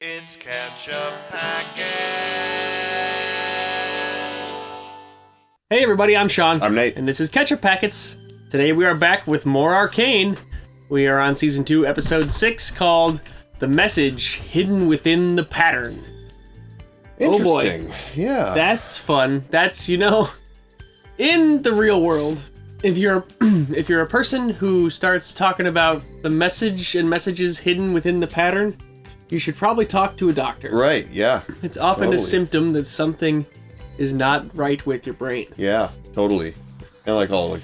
It's Ketchup Packets. Hey everybody, I'm Sean. I'm Nate. And this is Ketchup Packets. Today we are back with more Arcane. We are on Season 2, Episode 6, called The Message Hidden Within the Pattern. Interesting. Oh boy. Yeah. That's fun. That's, in the real world, if you're a person who starts talking about the message and messages hidden within the pattern, you should probably talk to a doctor. Right, yeah. It's often Totally. a symptom that something is not right with your brain. Yeah, totally. And all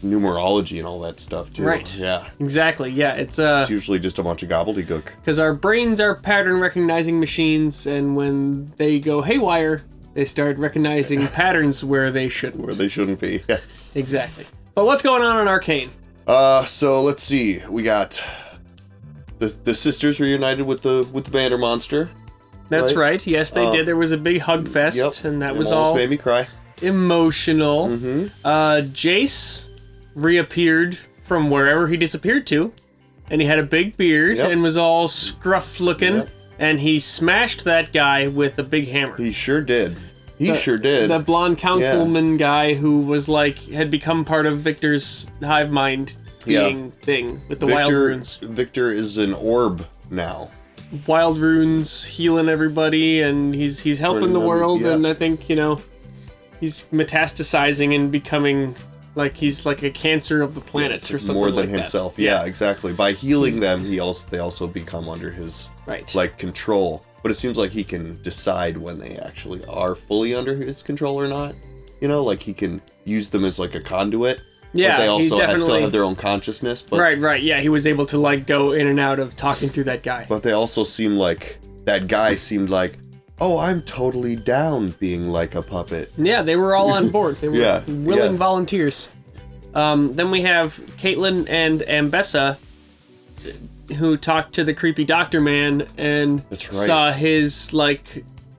numerology and all that stuff too. Right. Yeah. Exactly, yeah. It's usually just a bunch of gobbledygook. because our brains are pattern recognizing machines, and when they go haywire, they start recognizing patterns where they shouldn't. Where they shouldn't be, yes. Exactly. But what's going on in Arcane? So let's see. We got the sisters reunited with the Vandermonster. That's right. Yes, they Uh, did. There was a big hug fest, Yep. and that It was almost all made me cry. emotional. Mm-hmm. Jace reappeared from wherever he disappeared to, and he had a big beard Yep. and was all scruff looking, Yep. and he smashed that guy with a big hammer. He sure did. He sure did. The blonde councilman guy who was had become part of Viktor's hive mind being thing with the wild runes. Viktor is an orb now. Wild runes healing everybody, and he's helping the world, yeah. and I think, he's metastasizing and becoming he's like a cancer of the planets or something More than like that. himself. Yeah, exactly. By healing them, they also become under his Right. control. But it seems like he can decide when they actually are fully under his control or not. He can use them as a conduit. Yeah, but they also he still have their own consciousness. But, Right, yeah, he was able to go in and out of talking through that guy. But they also seem that guy seemed oh, I'm totally down being like a puppet. Yeah, they were all on board. They were Yeah, willing yeah. volunteers. Then we have Caitlin and Ambessa, who talked to the creepy doctor man and That's right. saw his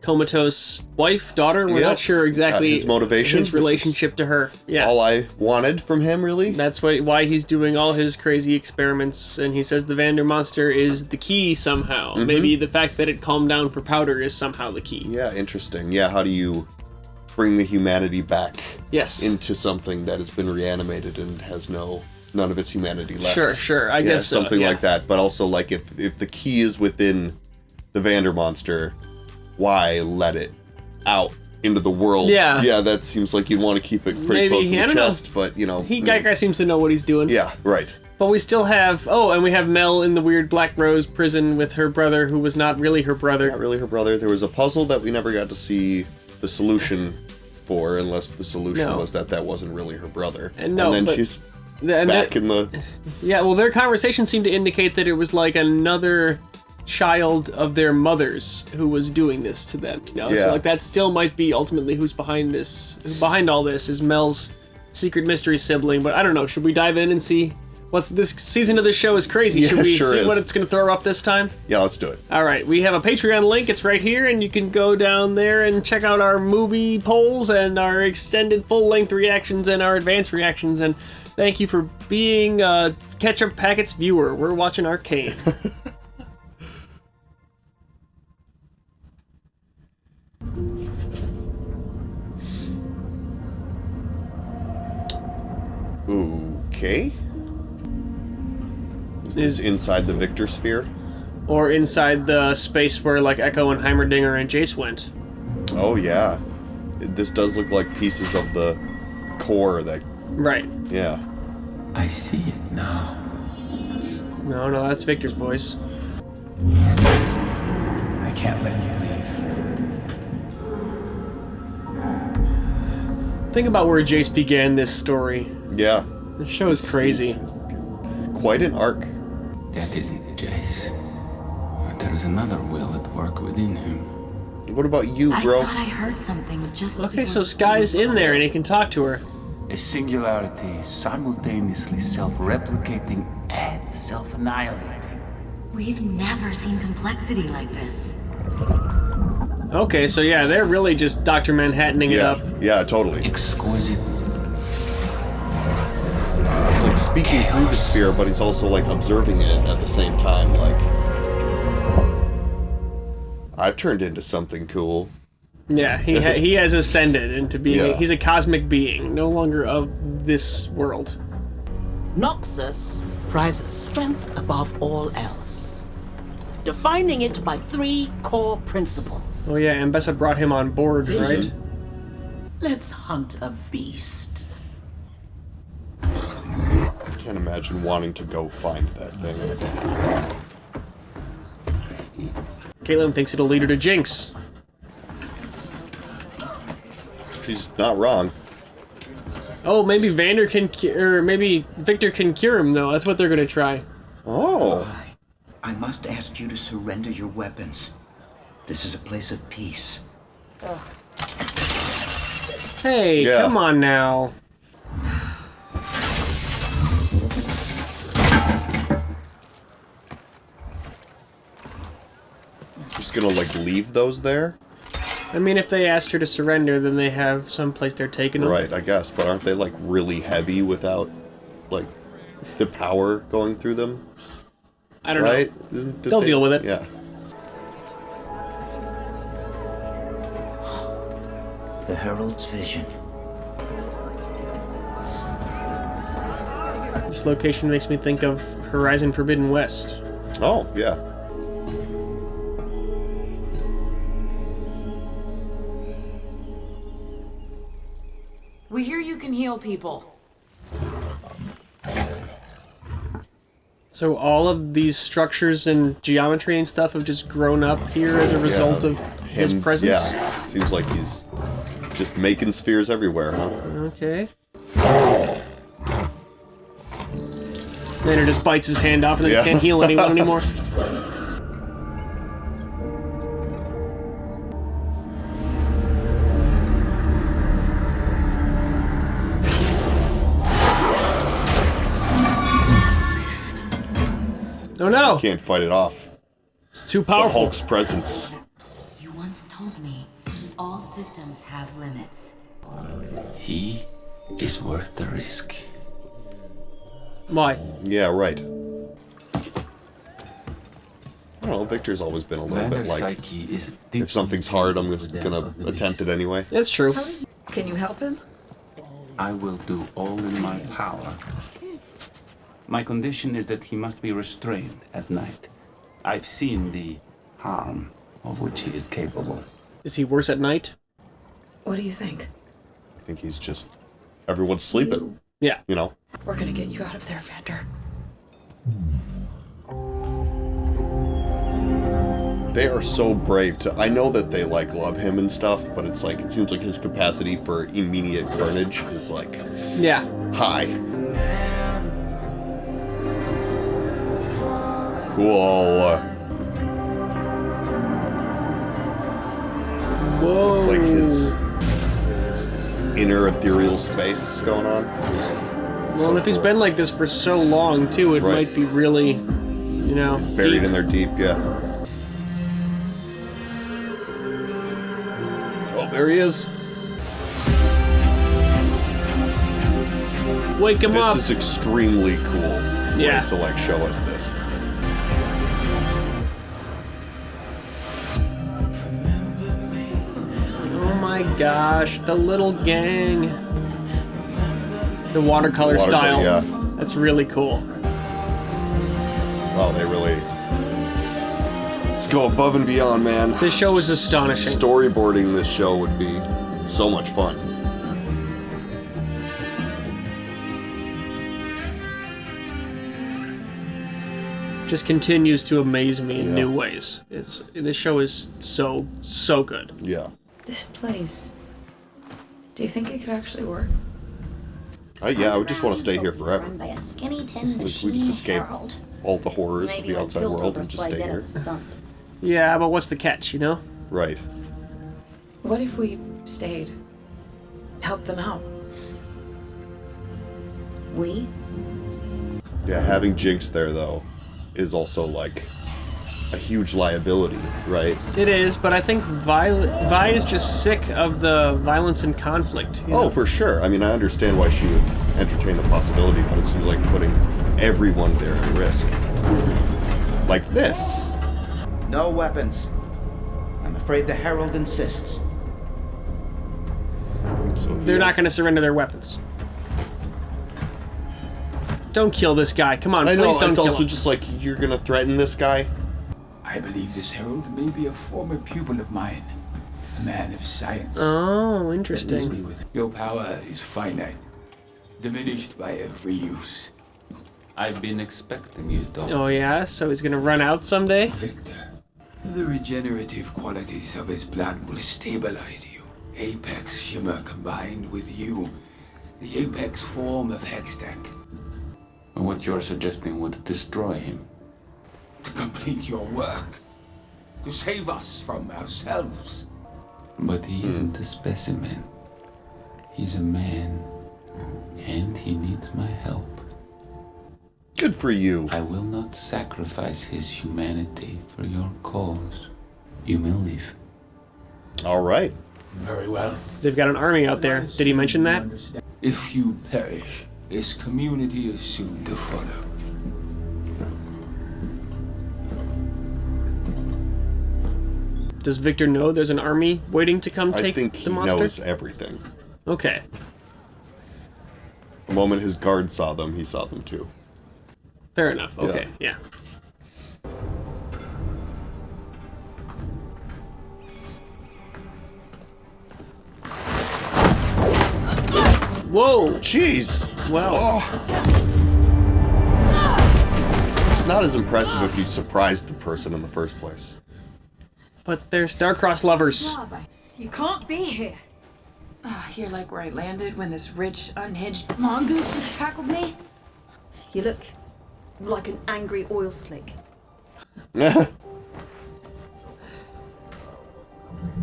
comatose wife, daughter. We're Yep. not sure exactly His motivation, his relationship to her. Yeah, All I wanted from him, really. that's why he's doing all his crazy experiments. And he says the Vandermonster is the key somehow. Mm-hmm. Maybe the fact that it calmed down for Powder is somehow the key. Yeah, interesting. Yeah, how do you bring the humanity back Yes. into something that has been reanimated and has none of its humanity left? Sure. I guess so, something yeah. like that. But also, if the key is within the Vandermonster, why let it out into the world? Yeah. That seems like you'd want to keep it pretty Maybe, close to I the don't know. chest. But That guy seems to know what he's doing. yeah, right. But we still have... Oh, and we have Mel in the weird Black Rose prison with her brother, who was not really her brother. Not really her brother. There was a puzzle that we never got to see the solution for, unless the solution was that wasn't really her brother. And then but- she's And back in the... Yeah, well, their conversation seemed to indicate that it was another child of their mother's who was doing this to them. Yeah. So that still might be ultimately who's behind this. Behind all this is Mel's secret mystery sibling. But I don't know. Should we dive in and see? This season of this show is crazy. Yeah, Should we sure see is. what it's going to throw up this time? Yeah, let's do it. All right, we have a Patreon link. It's right here, and you can go down there and check out our movie polls and our extended full-length reactions and our advanced reactions. And thank you for being a Ketchup Packets viewer. We're watching Arcane. Okay. Is this inside the Viktor sphere? Or inside the space where Echo and Heimerdinger and Jace went. Oh yeah. This does look like pieces of the core that... Right. Yeah. I see it now. No, that's Victor's voice. I can't let you leave. Think about where Jace began this story. Yeah. The show is crazy. It's quite an arc. That isn't Jace. There is another will at work within him. What about you, bro? I thought I heard something just Okay, before so the Sky's phone in there and he can talk to her. A singularity simultaneously self-replicating and self-annihilating. We've never seen complexity like this. Okay, so yeah, they're really just Dr. Manhattaning it up. Yeah, totally. Exquisite. It's speaking through the sphere, but he's also observing it at the same time. I've turned into something cool. Yeah, he has ascended into being. Yeah. He's a cosmic being, no longer of this world. Noxus prizes strength above all else, defining it by 3 core principles. Oh yeah, Ambessa brought him on board, Vision. right? Let's hunt a beast. Can't imagine wanting to go find that thing. Caitlin thinks it'll lead her to Jinx. She's not wrong. Oh, maybe Vander can, or maybe Viktor can cure him though. That's what they're gonna try. Oh. I must ask you to surrender your weapons. This is a place of peace. Hey, Yeah. come on now. Just gonna, like, leave those there? I mean, if they asked her to surrender, then they have some place they're taking them. Right, I guess. But aren't they, like, really heavy without, like, the power going through them? I don't Right? know. Did They'll deal with it. Yeah. The Herald's vision. This location makes me think of Horizon Forbidden West. Oh, yeah. We hear you can heal people. So all of these structures and geometry and stuff have just grown up here as a result of his presence? Yeah. Seems like he's just making spheres everywhere, huh? Okay. Vander just bites his hand off and then Yeah. he can't heal anyone anymore. Oh no! Can't fight it off. It's too The powerful. Hulk's presence. You once told me all systems have limits. He is worth the risk. Why? Yeah, right. I don't know, Victor's always been a little bit Vander's like, psyche is if something's hard, I'm just deeply gonna within of the attempt it beast. anyway. That's true. Can you help him? I will do all in my power. My condition is that he must be restrained at night. I've seen the harm of which he is capable. Is he worse at night? What do you think? I think he's just... Everyone's sleeping, Yeah. you know? We're gonna get you out of there, Vander. They are so brave to... I know that they, like, love him and stuff, but it's like, it seems like his capacity for immediate carnage is, like, Yeah. high. Cool. Whoa. It's like his inner ethereal space going on. Well, So if he's cool. been like this for so long, too, it Right. might be really, you know, Buried deep. in there deep, yeah. Oh, there he is. Wake him up. This is extremely cool. Yeah. Way to like show us this. Oh my gosh, the little gang. The watercolor style. Yeah. That's really cool. Wow, they really. Let's go above and beyond, man. This show is astonishing. Storyboarding this show would be so much fun. Just continues to amaze me in Yeah. new ways. This show is so good. Yeah. This place. Do you think it could actually work? Yeah, I would just want to stay here forever. Run by a skinny tin We machine just escape herald. all the horrors of Maybe the like outside Piltover world and just slides stay out here. of the sun. Yeah, but what's the catch, you know? Right. What if we stayed? Help them out? We? Yeah, having Jinx there, though, is also, like, a huge liability, right? It is, but I think Vi is just sick of the violence and conflict. You Oh, know? for sure. I mean, I understand why she would entertain the possibility, but it seems like putting everyone there at risk. Like this. No weapons. afraid the Herald insists. So They're not going to surrender their weapons. Don't kill this guy. Come on, I please know, don't it's kill also him. just like, you're gonna threaten this guy? I believe this herald may be a former pupil of mine. A man of science. Oh, Let interesting. me with your power is finite, diminished by every use. I've been expecting you, Doc. Oh yeah, so he's gonna run out someday? Viktor, the regenerative qualities of his blood will stabilize you. Apex Shimmer combined with you, the apex form of Hextech. What you're suggesting would destroy him. To complete your work. To save us from ourselves. But he isn't a specimen. He's a man. And he needs my help. Good for you. I will not sacrifice his humanity for your cause. You may leave. All right. Very well. They've got an army out there. Did he mention that? If you perish, this community is soon to follow. Does Viktor know there's an army waiting to come I take think the he monster? knows everything. Okay. The moment his guard saw them, he saw them too. Fair enough. Okay, yeah. Whoa! Jeez! Wow. It's not as impressive if you surprised the person in the first place. But they're star-crossed lovers. You can't be here. You're like where I landed when this rich, unhinged mongoose just tackled me? You look like an angry oil slick.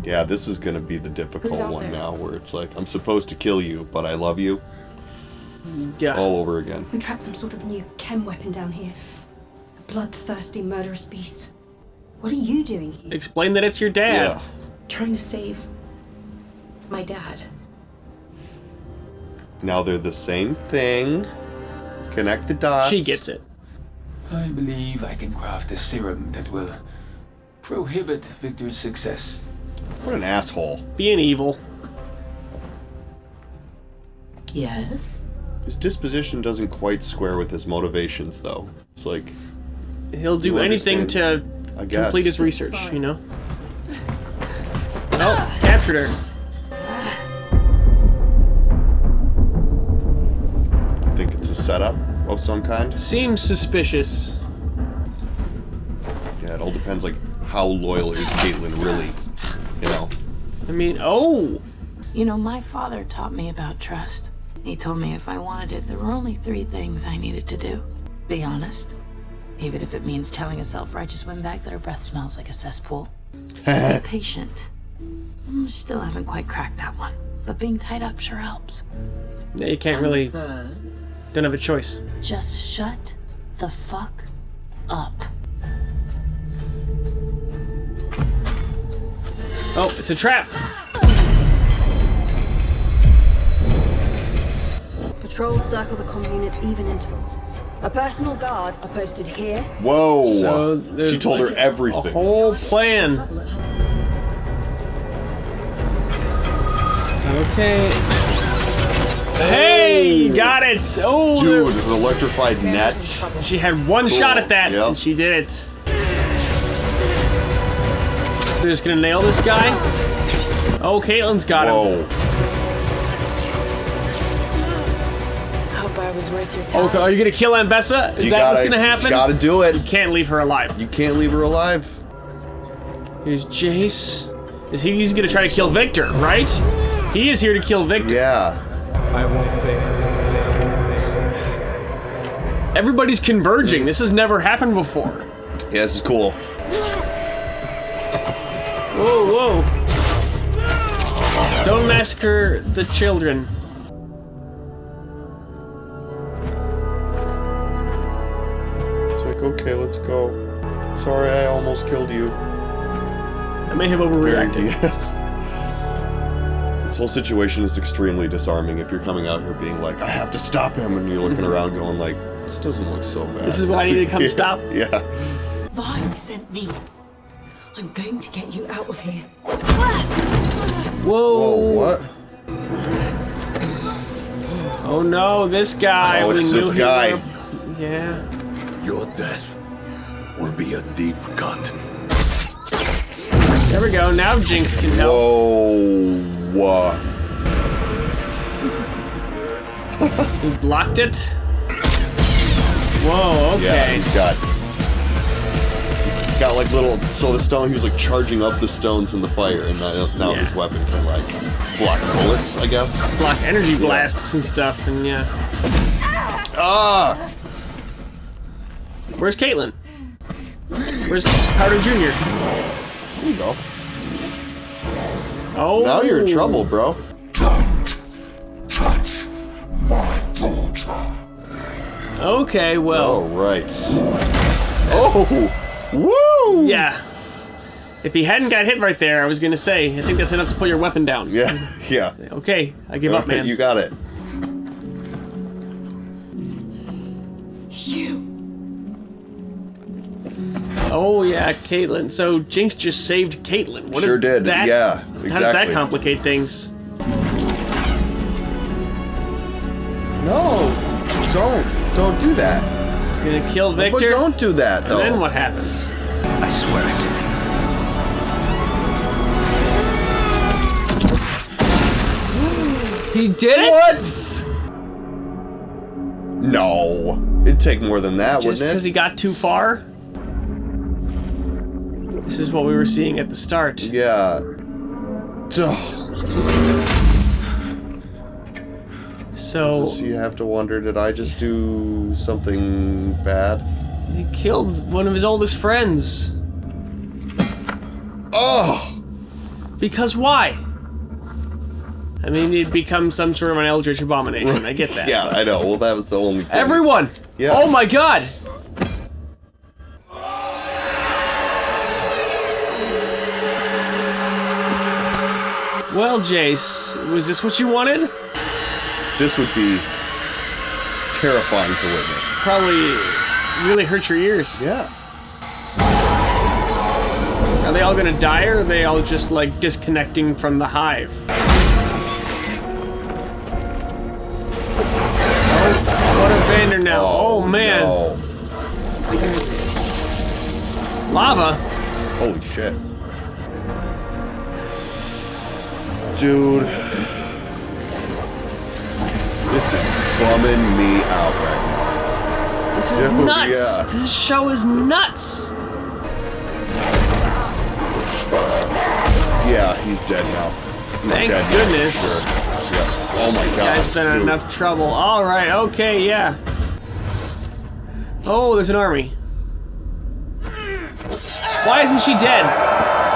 Yeah, this is gonna be the difficult Who's out one there? now, where it's like, I'm supposed to kill you, but I love you. Yeah. All over again. We trapped some sort of new chem weapon down here. A bloodthirsty, murderous beast. What are you doing here? Explain that it's your dad. Yeah. Trying to save my dad. Now they're the same thing. Connect the dots. She gets it. I believe I can craft a serum that will prohibit Viktor's success. What an asshole. Being evil. Yes? His disposition doesn't quite square with his motivations, though. It's like, He'll do You anything understand, to I guess. complete his research, you know? Oh, captured her. You think it's a setup of some kind? Seems suspicious. Yeah, it all depends, like, how loyal is Caitlyn really, you know? I mean, oh! You know, my father taught me about trust. He told me if I wanted it, there were only 3 things I needed to do. Be honest, even if it means telling a self-righteous windbag that her breath smells like a cesspool. Be patient. Still haven't quite cracked that one, but being tied up sure helps. Yeah, you can't really... Third, Don't have a choice. Just shut the fuck up. Oh, it's a trap! Patrols circle the commune at even intervals. A personal guard are posted here. Whoa! So She there's told her like everything. A whole plan. Okay. Hey, got it! Oh, Dude, an electrified net. she had one shot at that, Yep. and she did it. So they're just gonna nail this guy? Oh, Caitlyn's got him. Whoa. I hope I was worth your time. Okay, are you gonna kill Ambessa? Is that what's gonna happen? You gotta do it. You can't leave her alive. You can't leave her alive. Here's Jace. He's gonna try to kill Viktor, right? He is here to kill Viktor. Yeah. I won't fail. Everybody's converging. This has never happened before. Yeah, this is cool. Whoa, whoa. Don't massacre the children. It's like, okay, let's go. Sorry, I almost killed you. I may have overreacted. Yes. This whole situation is extremely disarming if you're coming out here being like, I have to stop him, and you're looking around going like, this doesn't look so bad. This is what I need to come stop? Yeah. Vine sent me. I'm going to get you out of here. Whoa. Whoa, what? Oh no, this guy. Oh, we it's knew this he guy. would've- Yeah. Your death will be a deep cut. There we go. Now Jinx can help. Whoa. He blocked it. Whoa, okay. Yeah, he's got like little, so the stone, he was like charging up the stones in the fire, and now Yeah. his weapon can like block bullets, I guess. Block energy blasts and stuff, and yeah. Ah! Where's Caitlin? Where's Powder Jr.? There you go. Oh. Now you're in trouble, bro. Don't touch my daughter. Okay, well. Oh, right. Oh! Woo! Yeah. If he hadn't got hit right there, I was gonna say, I think that's enough to put your weapon down. Yeah, yeah. Okay, I give up, man. You got it. Oh yeah, Caitlin. So Jinx just saved Caitlin. What Sure is did, that? yeah, How does that exactly. complicate things? No! Don't do that. He's gonna kill Viktor. But don't do that, And though. then what happens? I swear it. He did it? What? No. It'd take more than that, Just wouldn't because it? he got too far? This is what we were seeing at the start. Yeah. Ugh. So You have to wonder, did I just do something bad? he killed one of his oldest friends. Oh! Because why? I mean, he'd become some sort of an eldritch abomination. I get that. Yeah, I know. Well, that was the only thing. Everyone! Yeah. Oh my god! Well, Jace, was this what you wanted? This would be terrifying to witness. Probably really hurt your ears. Yeah. Are they all gonna die, or are they all just like disconnecting from the hive? Oh, what a Vander now. Oh, man. No. Lava? Holy shit. Dude. This is bumming me out right now. This is Dude, nuts! yeah. This show is nuts! Yeah, he's dead now. He's Thank dead now, goodness. for sure. Yeah. Oh my god. Guy's been in dude. enough trouble. Alright, okay, yeah. Oh, there's an army. Why isn't she dead?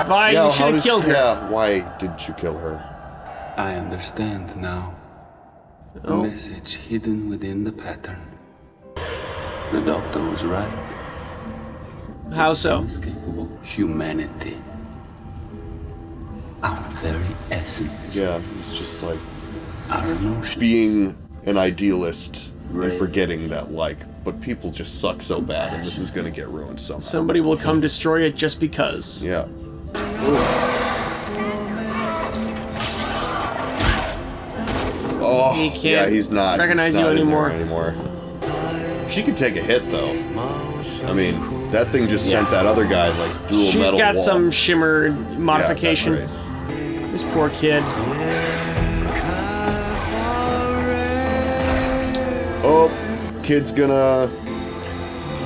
Vi, Yeah, you should have killed her. Yeah, why did you kill her? I understand now. The Oh. message hidden within the pattern. The doctor was right. How so? Inescapable humanity. Our very essence. Yeah, it's just like Our emotions. being an idealist and forgetting that, like, but people just suck so bad and this is gonna get ruined somehow. Somebody will come destroy it just because. Yeah. Oh, He can't yeah, he's not. recognize he's you not in there anymore. She could take a hit though. I mean, that thing just sent that other guy like through a She's metal got wall. some shimmer modification. Yeah, that's right. This poor kid. Oh, kid's gonna.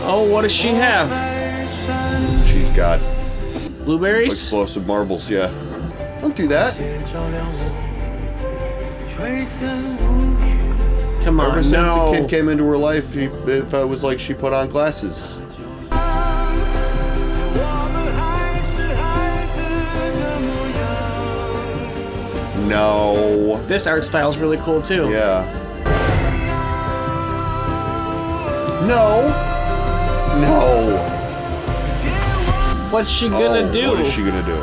Oh, what does she have? She's got Blueberries? explosive marbles. Yeah. Don't do that. Come on, Ever since no. a kid came into her life, it was like she put on glasses. No. This art style is really cool too. Yeah. No. No. What's she gonna do? What is she gonna do?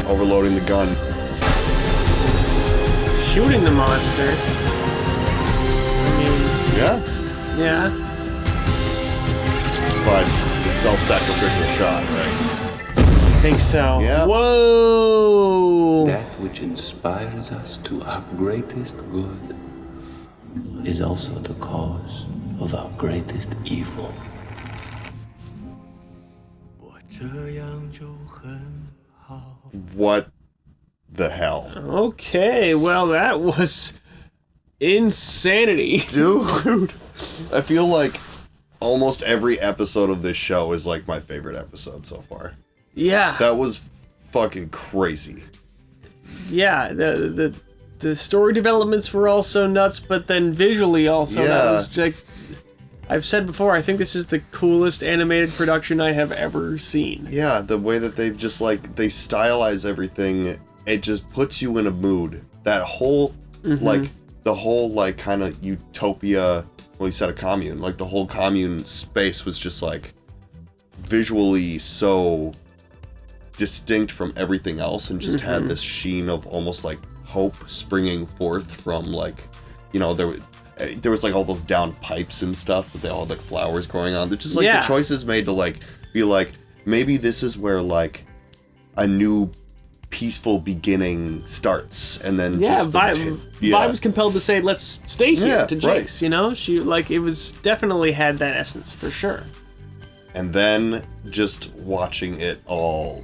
Overloading the gun. Shooting the monster. I mean, Yeah, Yeah. but it's a self-sacrificial shot, right? I think so. Yeah. Whoa. That which inspires us to our greatest good is also the cause of our greatest evil. What the hell? Okay, well, that was insanity. Dude, I feel like almost every episode of this show is like my favorite episode so far. Yeah. That was fucking crazy. Yeah, the story developments were also nuts, but then visually also, that was like, I've said before, I think this is the coolest animated production I have ever seen. Yeah, the way that they've just like, they stylize everything, it just puts you in a mood. That whole, like, the whole, like, kind of utopia, well, you said a commune, like, the whole commune space was just, like, visually so distinct from everything else and just had this sheen of almost, like, hope springing forth from, like, you know, there was like all those down pipes and stuff, but they all had like flowers growing on. They're just like the choices made to like be like, maybe this is where like a new peaceful beginning starts, and then Vi was compelled to say, let's stay here to Jace, right. you know? She, like, it was definitely had that essence for sure. And then just watching it all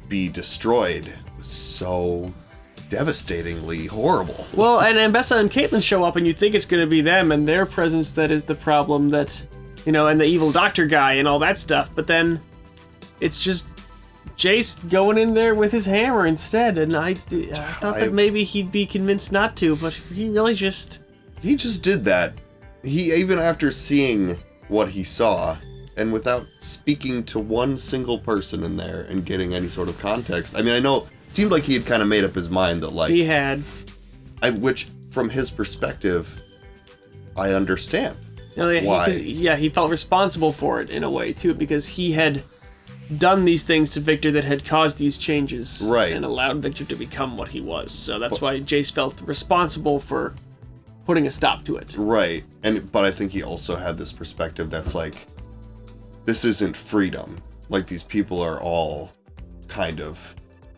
be destroyed was so devastatingly horrible. Well, and Ambessa and Caitlin show up, and you think it's going to be them and their presence that is the problem, that, you know, and the evil doctor guy and all that stuff, but then it's just Jace going in there with his hammer instead, and I thought that maybe he'd be convinced not to, but he really just... He just did that. He, even after seeing what he saw, and without speaking to one single person in there and getting any sort of context, I mean, I know it seemed like he had kind of made up his mind that, like... He had. Which, from his perspective, I understand. Why. He felt responsible for it in a way, too, because he had done these things to Viktor that had caused these changes. Right. And allowed Viktor to become what he was. So that's why Jace felt responsible for putting a stop to it. Right. But I think he also had this perspective that's like, this isn't freedom. Like, these people are all kind of...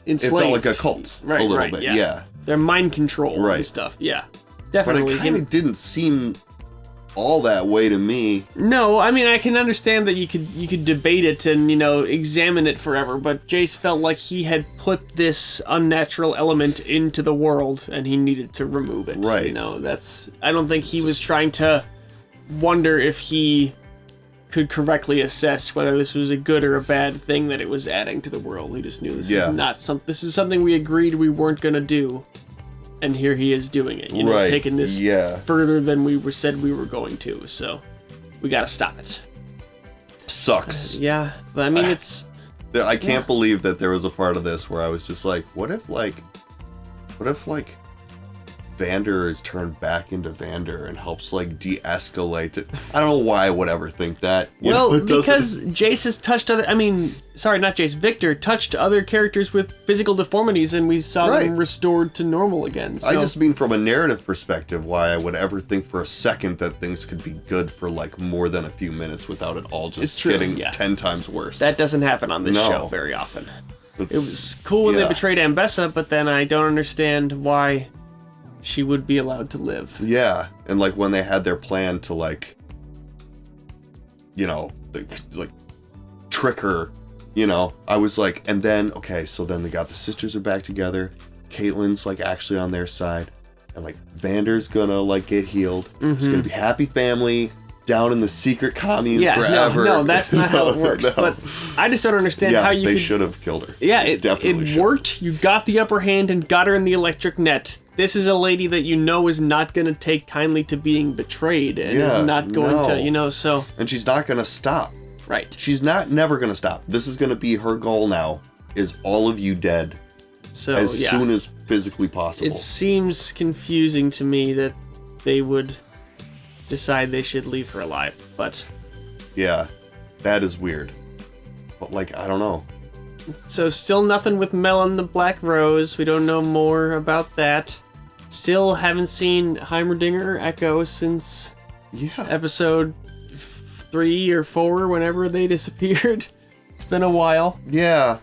enslaved. It felt like a cult a little bit, yeah. They're mind control and stuff, yeah. But Definitely. it kind of didn't seem all that way to me. No, I mean, I can understand that you could debate it and, you know, examine it forever, but Jace felt like he had put this unnatural element into the world and he needed to remove it. Right. You know, I don't think he was trying to wonder if he could correctly assess whether this was a good or a bad thing that it was adding to the world. He just knew this is not this is something we agreed we weren't gonna do, and here he is doing it. You know, taking this further than we said we were going to. So we gotta stop it. Sucks. Yeah, but I mean, it's. I can't believe that there was a part of this where I was just like, what if Vander is turned back into Vander and helps like de-escalate it. I don't know why I would ever think that. Because Jace has touched Viktor touched other characters with physical deformities and we saw them restored to normal again. So. I just mean from a narrative perspective why I would ever think for a second that things could be good for like more than a few minutes without it all just getting 10 times worse. That doesn't happen on this show very often. It was cool when they betrayed Ambessa, but then I don't understand why she would be allowed to live. Yeah, and like when they had their plan to like, you know, like trick her, you know, I was like, and then, okay, so then they got the sisters are back together, Caitlyn's like actually on their side, and like Vander's gonna like get healed. It's gonna be happy family down in the secret commune forever. No, that's not how it works. But I just don't understand how you they should have killed her. Yeah, it worked. You got the upper hand and got her in the electric net. This is a lady that you know is not going to take kindly to being betrayed and is not going to, you know, so... And she's not going to stop. Right. She's never going to stop. This is going to be her goal now, is all of you dead as soon as physically possible. It seems confusing to me that they would decide they should leave her alive, but... Yeah, that is weird. But, like, I don't know. So still nothing with Mel and the Black Rose. We don't know more about that. Still haven't seen Heimerdinger or Echo since episode 3 or 4, whenever they disappeared. It's been a while. Yeah.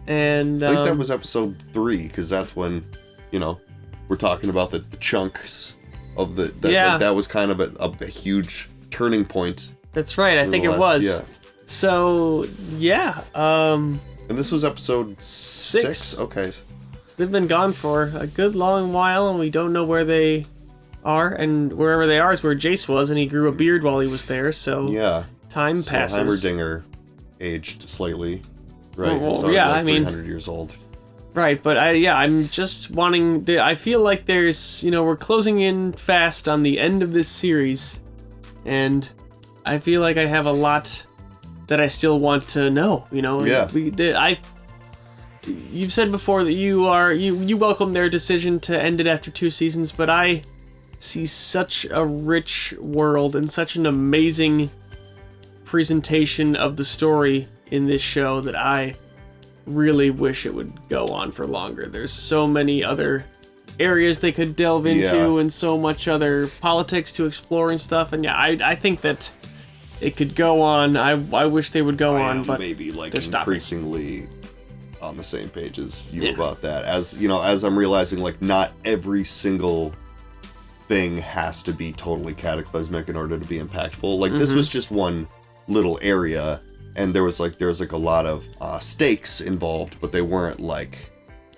And I think that was episode 3, because that's when, we're talking about the chunks of the... That was kind of a huge turning point. That's right, I think it was. Yeah. So, yeah. And this was episode 6? Okay. They've been gone for a good long while, and we don't know where they are, and wherever they are is where Jace was, and he grew a beard while he was there, so yeah. Time passes. Heimerdinger aged slightly, right? Well, yeah, like 300 years old. Right, but I'm just wanting... I feel like there's, we're closing in fast on the end of this series, and I feel like I have a lot that I still want to know, Yeah. You've said before that you welcome their decision to end it after 2 seasons, but I see such a rich world and such an amazing presentation of the story in this show that I really wish it would go on for longer. There's so many other areas they could delve into and so much other politics to explore and stuff, and I think that it could go on. I wish they would go on, but maybe like they're increasingly on the same page as you about that. As as I'm realizing, like, not every single thing has to be totally cataclysmic in order to be impactful. Like, this was just one little area, and there was like a lot of stakes involved, but they weren't like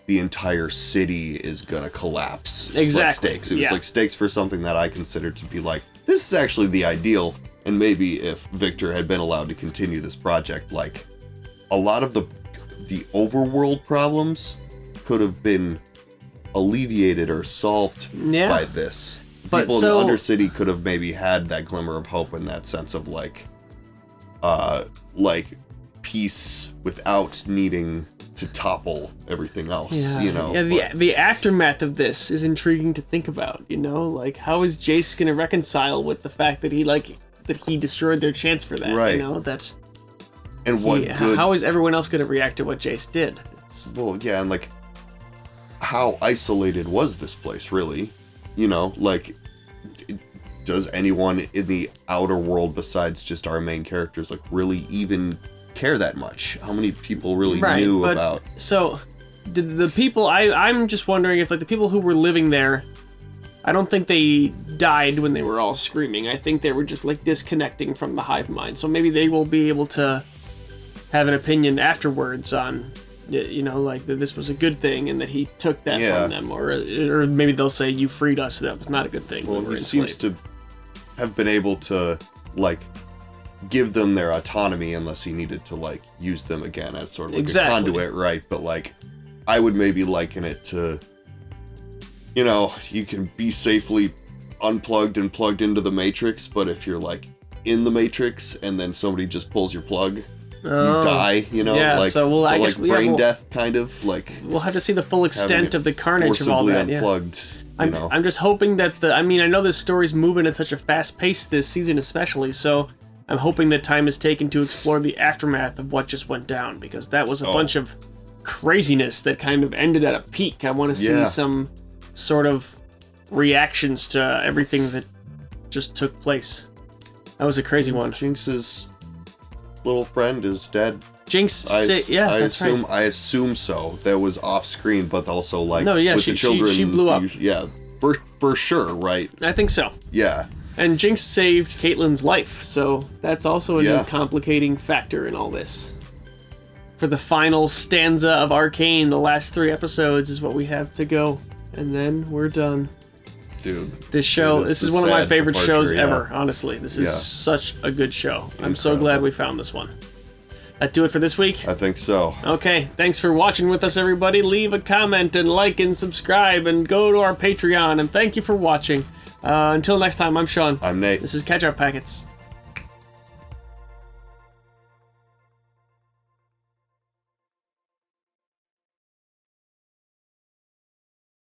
the entire city is gonna collapse. Exactly. Stakes. It was like stakes for something that I considered to be like, this is actually the ideal. And maybe if Viktor had been allowed to continue this project, like, a lot of the overworld problems could have been alleviated or solved by this. People in the Undercity could have maybe had that glimmer of hope in that sense of like peace without needing to topple everything else, the aftermath of this is intriguing to think about, like, how is Jace gonna reconcile with the fact that he destroyed their chance for that, right? And how is everyone else gonna react to what Jace did? And like, how isolated was this place really? Like, does anyone in the outer world besides just our main characters like really even care that much? How many people really knew about? So, the people I'm just wondering if, like, the people who were living there, I don't think they died when they were all screaming. I think they were just like disconnecting from the hive mind. So maybe they will be able to have an opinion afterwards on, like, that this was a good thing and that he took that from them, or maybe they'll say, you freed us, that was not a good thing. Well, he seems to have been able to like give them their autonomy, unless he needed to like use them again as sort of like a conduit, right? But like, I would maybe liken it to, you can be safely unplugged and plugged into the Matrix, but if you're like in the Matrix and then somebody just pulls your plug, you die, I guess brain death, kind of like. We'll have to see the full extent of the carnage of all that. Unplugged, I'm just hoping that I know this story's moving at such a fast pace this season, especially. So I'm hoping that time is taken to explore the aftermath of what just went down, because that was a bunch of craziness that kind of ended at a peak. I want to see some sort of reactions to everything that just took place. That was a crazy one. Jinx's little friend is dead. Jinx, I assume so. That was off screen, but also like with the children. She blew up. For sure, right? I think so. Yeah. And Jinx saved Caitlyn's life, so that's also a new complicating factor in all this. For the final stanza of Arcane, the last 3 episodes is what we have to go, and then we're done. Dude, this show, this is one of my favorite shows ever, honestly. This is such a good show. Incredible. I'm so glad we found this one. That do it for this week? I think so. Okay, thanks for watching with us, everybody. Leave a comment and like and subscribe and go to our Patreon, and thank you for watching. Until next time, I'm Sean. I'm Nate. This is Catch Up Packets.